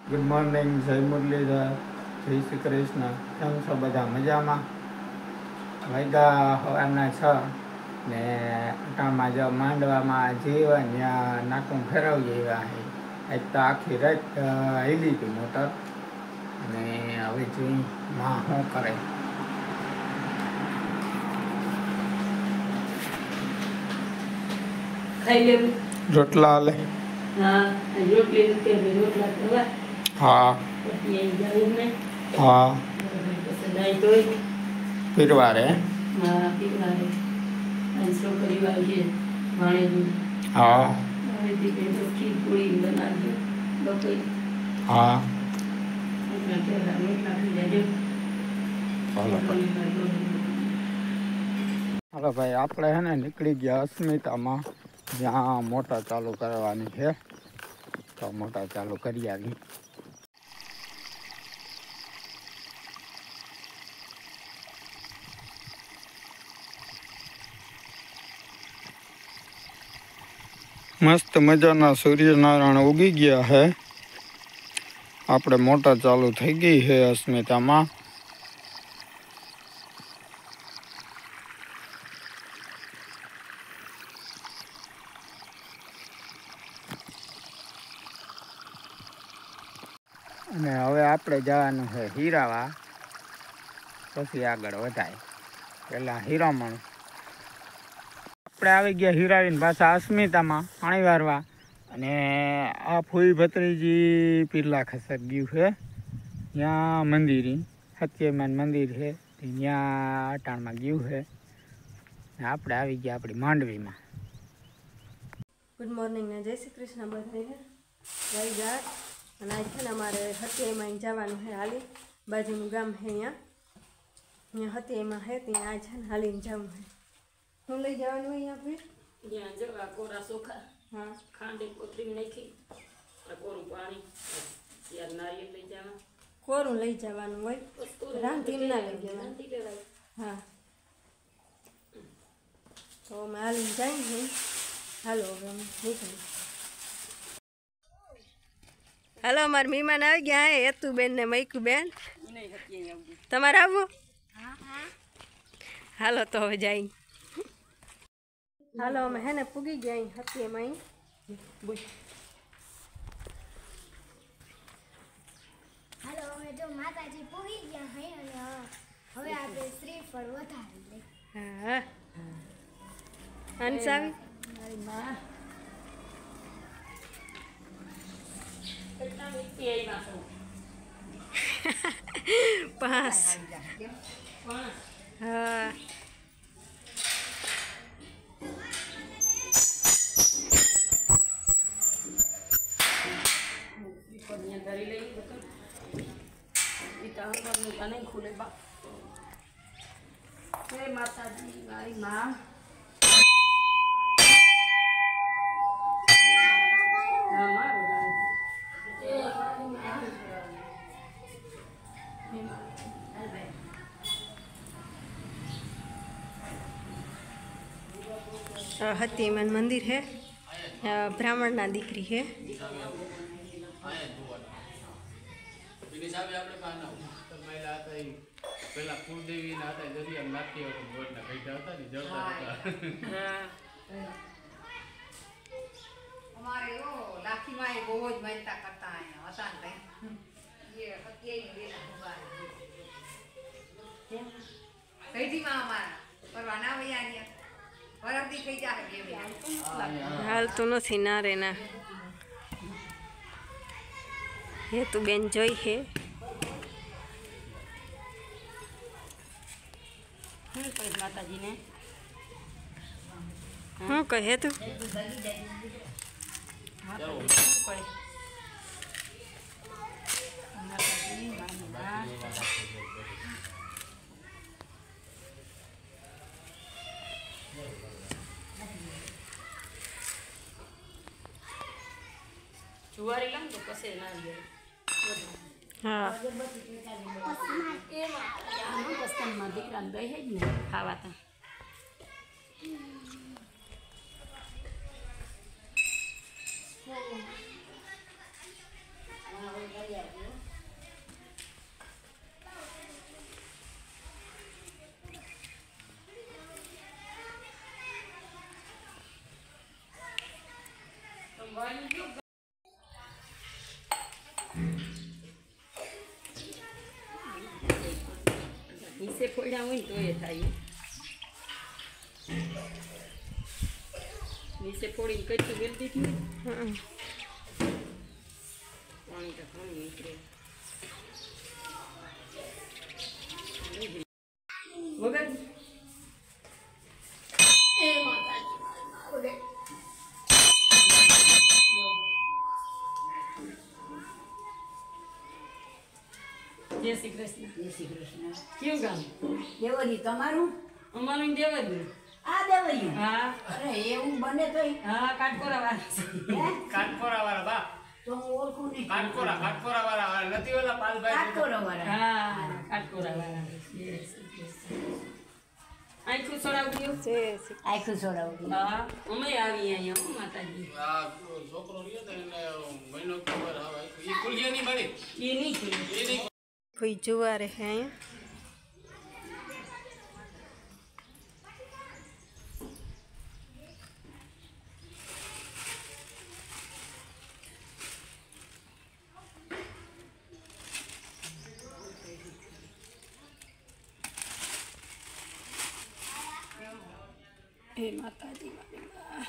Good morning, જય મુરલીધર, જય શ્રી કૃષ્ણ. કેમ છો બધા મજામાં? વાગ્યા સવારના 6 ને અટાણમાં જો માંડવામાં જીવન ત્યાં નાકું ફેરવી એવા છે. આજ તો આખી રાત હાલી હતી મોટર અને હવે જોઈ માં શું કરે. ખાઈ લેવું. રોટલા હાલે? હા, રોટલી રોટલા કરવા. હા પછી અહીં જવું ને. હા પછી નાઈ ધોઈ. પીરવારે? હા, પીરવારે. અહીં છોકરી વાળી છે ભાણેજી. હા ભાણેજી કે ખીર પૂરી બનાવજો બપોરે. હા એટલા પહેલા રોટલા થઈ જાય. હાલો ભાઈ, આપણે હે ને નીકળી ગયા અસ્મિતામાં, જ્યાં મોટર ચાલુ કરવાની છે. તો મોટર ચાલુ કરી આવી. મસ્ત મજાના સૂર્યનારાયણ ઉગી ગયા છે. આપણે મોટર ચાલુ થઈ ગઈ છે અસ્મિતામાં. અને હવે આપણે જવાનું છે હીરાવા, પછી આગળ વધાય. પહેલાં હીરામણ આપણે આવી ગયા, હીરાવીને પાછા અસ્મિતામાં પાણી વારવા. અને આ ફૂઈ ભત્રીજી પીરલા ખસક ગયું છે. ત્યાં મંદિર સત્યમાન મંદિર છે, ત્યાં અટાણમાં ગયું છે. આપણે આવી ગયા આપણી માંડવીમાં. ગુડ મોર્નિંગ ને જય શ્રી કૃષ્ણ બધાને. જય જાત. અને આજ છે ને અમારે હત્યામાં જવાનું છે હાલી. બાજુનું ગામ છે ત્યાં હત્યામાં છે, ત્યાં આજ છે ને હાલીને જવું છે. શું લઈ જવાનું હોય અહીંયા ફીર? ત્યાં જવા કોરા ચોખા. હા, ખાંડી કોથળી નાખી, કોરું પાણી, ત્યાર નારિયેળ લઈ જવા. કોરું લઈ જવાનું હોય, રાંધીને ના લઈ જવાનું. હા, તો અમે હાલીને જાય ને. હાલો હવે અમે નીકળી. હાલો, અમારા મહેમાન આવી ગયા હે, હેતુબેન ને મૈકુબેન. તમારે આવવું? હાલો તો હવે જાય. હાલો, અમે હે ને પૂગી ગયા અહીં હત્યામાં. હાલો, અમે જો માતાજી પૂરી ગયા હે અને હવે આપણે શ્રીફળ વધારી લે. હા, અંશ આવી? મારી માં કેટલા મીઠી આવી નાખો. 5. હા, ધરી લઈ બધું. નહીં ખુલે બા. હે માતાજી, મારી માં. હા, મારું નામ. એ મારી માં. હે માતાજી. હત્યામાન મંદિર છે, બ્રાહ્મણના દીકરી છે. પેલા કુળદેવી ના હતા દરિયા નાખી બોટ ના કઈટા હતા ને જડતા હતા. અમારે એવો લાખીમાં એ બહુ જ માનતા કરતા અહીંયા હતા ને એ હત્યાની વેલા ઉભા કઈથીમાં અમારા પરવાના વૈયા ગયા વરદી થઈ જાય બે હાલ તો નથી ના રે ના. હેતુબેન જોઈ છે. શું કહીશ માતાજીને? શું કહે તું? માતાજી શું કહે? માતાજી, મારી માં. જુવારી લઉં તો કશે ના જાય. હા, પસંદમાં દીકરાને દઈ જ ને ખાવા તા. નીચે ફોડ્યા હોય ને તો એ થાય નીચે ફોડીને કચ્છું વેલ દીધું હોય ને, પાણી તો ઘણું નીકળે વગર જય શ્રી કૃષ્ણ. જય શ્રી કૃષ્ણ. કેવું ગામ? દેવરી તમારું? અમારું દેવદ્ર. આ દેવરી? હા અરે એવું બને તોય હા કાટકોરા વાળા હે? કાટકોરા વાળા બા, તો હું ઓળખું નહીં. કાટકોરા વાળા નથી ઓલા પાલભાઈ કાટકોરાવાળા. હા કાટકોરા વાળા. આખું સોડાવ્યું. આખું સોડાવું. હા અમે આવી અહીંયા હો માતાજી. આ છોકરો રહ્યો તો એને મહિનો ખબર આવે એ ખુલજી નહીં મારી એ નહીં ખુલ્યું. એ નહીં કોઈ જોવા રહે અહીંયા હે માતાજી મારી માં.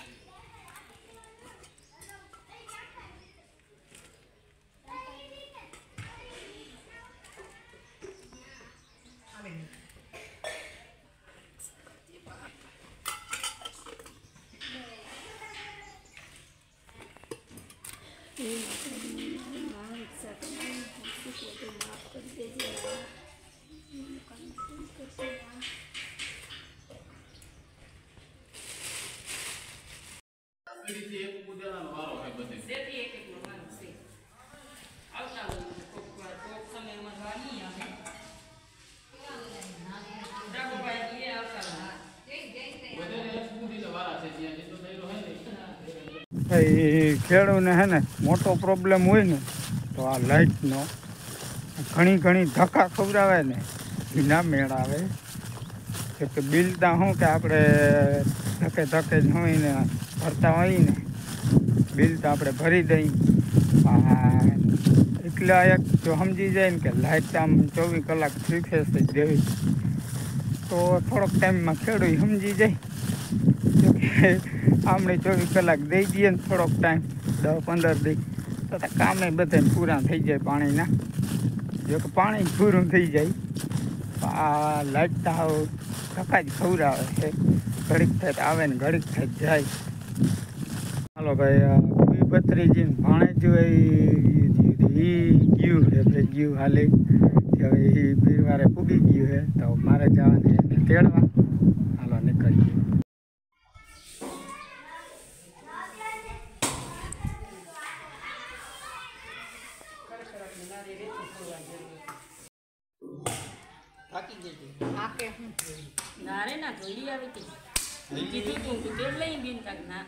પીડીથી એક પૂજાનો વારો હોય બધે. સેથી એક એકનો વારો છે. આવતા હોય કોક સમયમાં તો આ નહીં આવે. ડાકોભાઈ એ આવતા હોય. બધે એક પૂજીના વારા છે ત્યાં જેટલો થયેલો હોય ને એ ખેડૂને હે ને મોટો પ્રોબ્લેમ હોય ને તો આ લાઇટનો ઘણી ધક્કા ખવડાવે ને એ ના મેળ આવે. કે બિલ ત્યાં શું કે આપણે ધકે જ હોય ને ભરતા હોય ને બિલ તો આપણે ભરી દઈ. એટલા એક જો સમજી જાય ને કે લાઇટ આમ 24 કલાક 3 ફેઝ જ દેવી તો થોડોક ટાઈમમાં ખેડૂત સમજી જાય કે આમણે 24 કલાક દઈ દઈએ ને થોડોક ટાઈમ 10-15 દી તો કામે બધાને પૂરા થઈ જાય પાણીના. જો કે પાણી પૂરું થઈ જાય આ લાઇટ તો ધક્કા જ ખવડાવે છે. ઘડીક થાય આવે ને ઘડીક થાય જાય. હાલો ભાઈ ભત્રીજીને ભાણે જો એ ગયું છે ભાઈ ગયું હાલી હવે એ પીરવારે પૂગી ગયું છે તો મારે જવાનું એને તેડવા. હાલો નીકળીએ. થાકી ગઈ હતી. આકે હું ના રે ના ધોઈ આવી હતી. કીધું તું તું તેલ લઈ બીન કાક ના.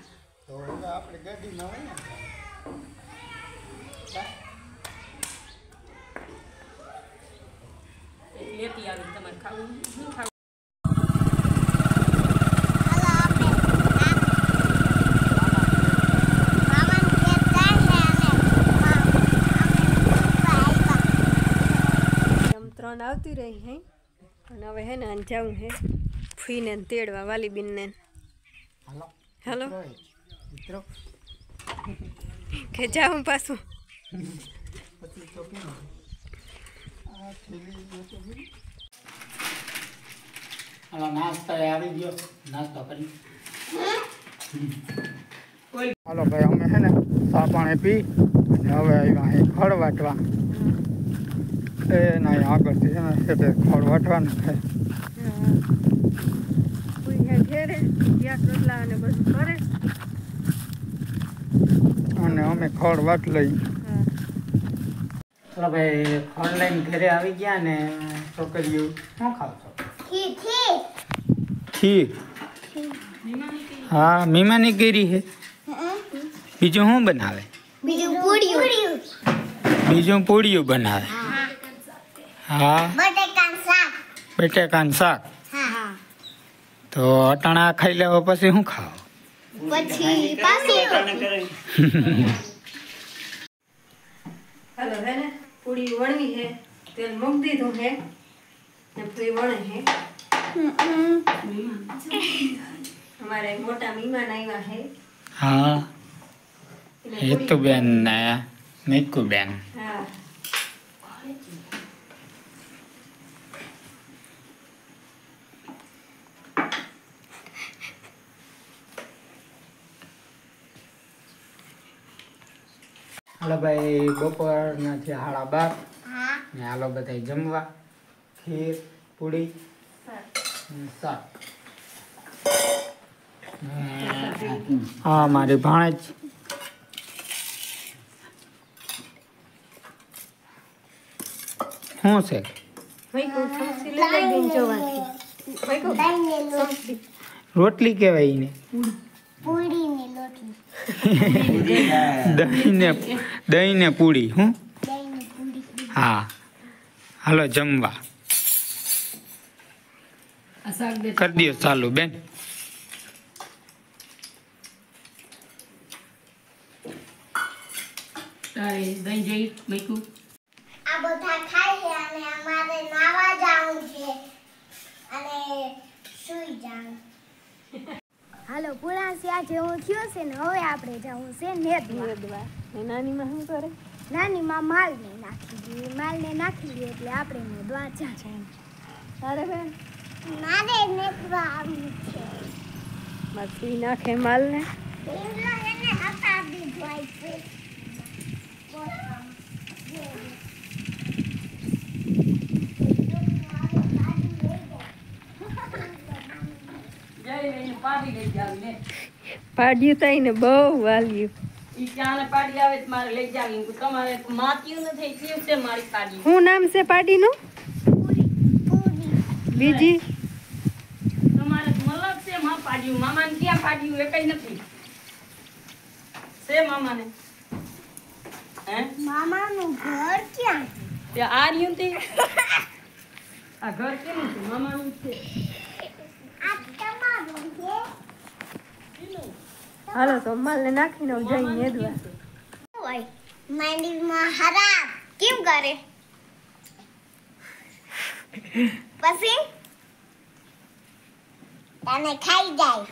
તો હવે આપણે ગાડીમાં હોય ને લેતી આવી તમારે ખાવું શું ખાવું? ત્રણ આવતી રહી હે અને હવે હે ને આને જવું હે ફીને તેડવા વાલીબીનને. હાલો હાલો મિત્રો કે જાઉં પાછું પછી તો કેમ આ થેલી હાલો નાસ્તો આવી ગયો. નાસ્તો કરી હાલો ભાઈ અમે છે ને ચા પાણી પી અને હવે આવ્યા અહીં ખડ વાટવા. એના આગળથી છે ને એટલે ખડ વાટવાનું છે. કોઈ હે ઘેરે યા રોટલા અને બધું કરે અને અમે ખડ વાટ લઈ. હા ચાલો ભાઈ ખડ લઈને ઘરે આવી ગયા ને છોકરીઓ શું ખાવ છો? ખીર. હા મીમાની કેરી છે. બીજું શું બનાવે? બીજું પૂરીયું બીજું પૂડિયું બનાવે. હા બટેકાનું શાક બટેકાનું શાક. હા તો અટાણા ખાઈ લેવા પછી શું ખાવ? પછી પાછી હાલો હે ને પૂરી વણવી હે તેલ મૂકી દીધું હે ને ભાખરી વણે હે हमारे मोटा मेहमान आया है હા હેતુબેન ને નિકુબેન. हाँ હાલો ભાઈ બપોરના છે 12:30 ને હાલો બધા જમવા. ખીર પૂરી ને શાક. હા મારી ભાણેજ શું છે भाई को समसी ले ले दिन जवान भाई को समसी રોટલી કહેવાય એને. પૂરીની લોટલી દહીં ને પૂરી હું. દહીંની પૂરી હા હાલો જમવા આ શાક દે કરી દો ચાલુ બેન. તારે દહીં જઈ મૂક્યું આ બધા ખાઈએ અને અમારે નાવા જવું છે અને સુઈ જવું. હાલો પુરાસી આજે હું થયો છે ને હવે આપણે જવું છે નેદવા. नानी में हम करे નાની માં માલને નાખી દઈએ માલને નાખી દઈએ એટલે આપણે નેદવા જાય. तारे बेन મારે નેદવા આવવું છે. मछली नाखे माल ने પેલો એને હટા દીધો છે. જઈ લઈને પાડી લઈ જાવી ને पाडियो ताई ने बहु वालियो ઈ ક્યાં પાડી આવે તો મારે લઈ જાવી તમારે માત્યું નથી થયું છે મારી પાડી हूँ नाम से पाडी नु बीजी તમારે મલક છે માં પાડ્યું મામાને ક્યાં પાડ્યું એ કઈ નથી છે મામાને હે મામાનું ઘર ક્યાં છે? તે આ રહ્યું તે આ ઘર કેનું છે મામાનું છે આ તમારું છે. हालो तो माल ने नाखी नो जाई नेदवा ઓય મંદિરમાં હરા કેમ કરે પછી તને ખાઈ જાય.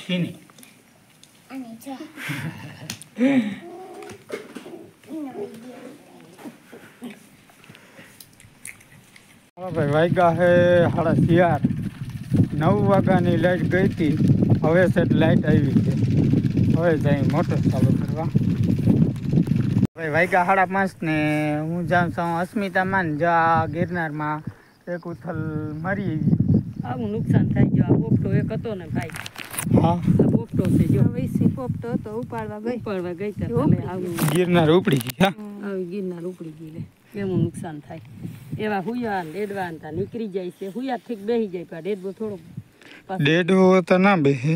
ખીની અને જો હા ભાઈ વાગ્યા હે 11:30. 9 વાગ્યાની લાઈટ ગઈ હતી હવે સેટ લાઈટ આવી છે. હવે જઈ મોટર ચાલુ કરવા. ભાઈ વાગ્યા 5:30 ને હું જાઉં છું અસ્મિતામાં ને જા ગિરનારમાં એક ઉથલ મરી. આવું નુકસાન થઈ ગયું આ પોપટો એક હતો ને ભાઈ હા આ પોપટો છે જો वैसी पोपटो तो उपाड़वा गई પડવા ગઈ તો તમે આવું ગિરનાર ઉપડી ગઈ. હા આવી ગિરનાર ઉપડી ગઈ લે કેવું નુકસાન થાય એવા હુયા ડેડવા ને તા નીકળી જાય છે હુયા ઠીક બેસી જાય પણ ડેડવો થોડો પાછો ડેડો તો ના બેહે.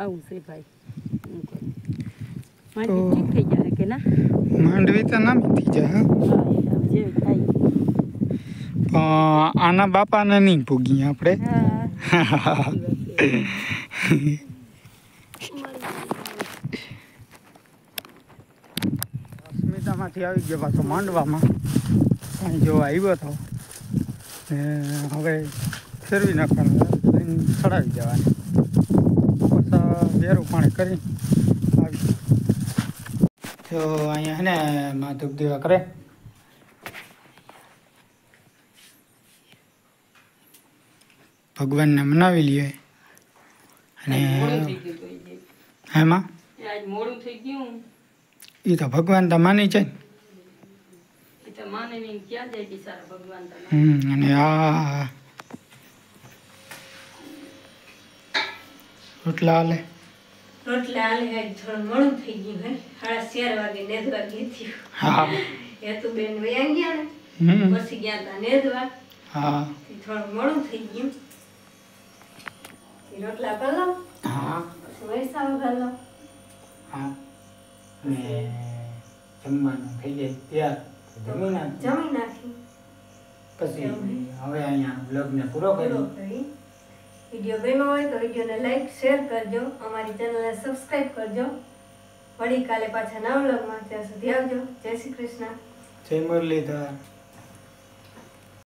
આવું છે ભાઈ મારી ઠીક થઈ જાય કે ના માંડવી તો ના થઈ જાય. હા એ આમ જેવી થાય પણ આના બાપાને નહીં પૂગી આપણે. हाँ અસ્મિતામાંથી આવી ગયો પાછો માંડવામાં. પાણી જોવા આવ્યો હતો ને હવે ફેરવી નાખવાનું લઈને ચડાવી દેવાની. પછી વેરું પાણી કરી આવી તો અહીંયા હે ને માં ધૂપ દીવા કરે. ભગવાનને મનાવી લઈએ અને મોડું થઈ ગયું તો એ જે. એમાં એ આજ મોડું થઈ ગયું એ તો ભગવાન તો માની છે ને. એ તો માને નહીં ક્યાં જાય બિચારા ભગવાન તમે અને આ રોટલા હાલે. रोटला आले है थोड़ा मोड़ू થઈ ગયું હે 11:30 વાગે નેદવા ગઈ હતી હા એ તો બેન વયા ગયા ને પછી ગયા તા નેદવા હા થોડું મોડું થઈ ગયું રોટલા કરી લો હા પછી વૈસાવ કરી લો હા ને જમવાનું થઈ જાય તૈયાર જમી નાખ. જમી નાખી પછી હવે અહીંયા બ્લોગને પૂરો પૂરો કરી. કરી વિડીયો ગમ્યો હોય તો વિડીયોને લાઈક શેર કરજો અમારી ચેનલને સબસ્ક્રાઈબ કરજો. વળી કાલે પાછા નવા વ્લોગમાં ત્યાં સુધી આવજો. જય શ્રી કૃષ્ણ. જય મુરલીધર.